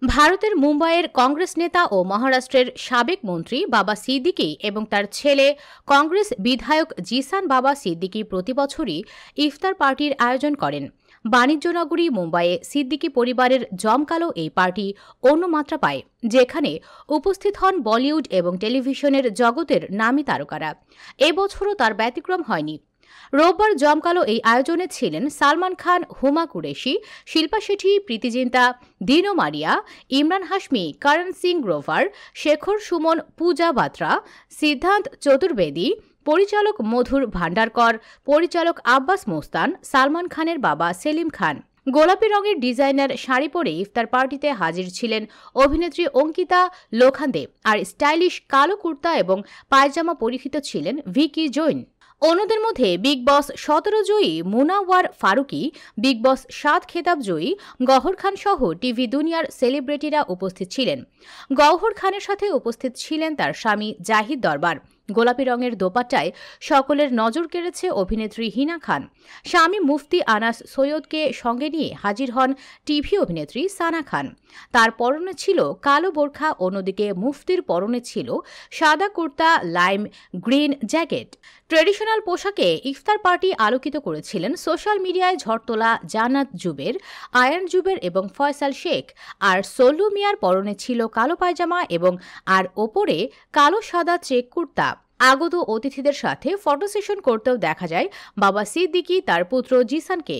ভারতের মুম্বাইয়ের কংগ্রেস নেতা ও মহারাষ্ট্রের সাবেক মন্ত্রী বাবা সিদ্দিকী এবং তার ছেলে কংগ্রেস বিধায়ক জিসান বাবা সিদ্দিকী প্রতিবছরই ইফতার পার্টির আয়োজন করেন। বাণিজ্য নগরী মুম্বাইয়ে সিদ্দিকী পরিবারের জমকালো এই পার্টি অন্য মাত্রা পায়, যেখানে উপস্থিত হন বলিউড এবং টেলিভিশনের জগতের নামী তারকারা। এবছরও তার ব্যতিক্রম হয়নি। রোববার জমকালো এই আয়োজনে ছিলেন সালমান খান, হুমা কুরেশি, শিল্পা শেঠি, প্রীতি জিন্তা, দিনো মারিয়া, ইমরান হাশমি, করণ সিং গ্রোভার, শেখর সুমন, পূজা বাত্রা, সিদ্ধান্ত চতুর্বেদী, পরিচালক মধুর ভান্ডারকর, পরিচালক আব্বাস মোস্তান, সালমান খানের বাবা সেলিম খান। গোলাপি রঙের ডিজাইনার শাড়ি পরে ইফতার পার্টিতে হাজির ছিলেন অভিনেত্রী অঙ্কিতা লোখান্দে, আর স্টাইলিশ কালো কুর্তা এবং পায়জামা পরিহিত ছিলেন ভিকি জৈন। অন্যদের মধ্যে বিগ বস 17 জয়ী মুনাওয়ার ফারুকি, বিগ বস 7 খেতাব জয়ী গওহর খান সহ টিভি দুনিয়ার সেলিব্রিটিরা উপস্থিত ছিলেন। গওহর খানের সাথে উপস্থিত ছিলেন তার স্বামী জাহিদ দরবার। গোলাপি রঙের দোপাট্টায় সকলের নজর কেড়েছে অভিনেত্রী হিনা খান। স্বামী মুফতি আনাস সৈয়দকে সঙ্গে নিয়ে হাজির হন টিভি অভিনেত্রী সানা খান। তার পরনে ছিল কালো বোরখা, অন্যদিকে মুফতির পরনে ছিল সাদা kurta, lime green jacket. Traditional পোশাকে ইফতার পার্টি আলোকিত করেছিলেন সোশ্যাল মিডিয়ায় ঝড় তোলা জান্নাত জুবের, আয়ান জুবের এবং ফয়সাল শেখ। আর সল্লু মিয়ার পরনে ছিল কালো পায়জামা এবং ওপরে কালো সাদা চেক কুর্তা। আগত অতিথিদের সাথে ফটো সেশন করতেও দেখা যায় বাবা সিদ্দিকী তার পুত্র জিসানকে।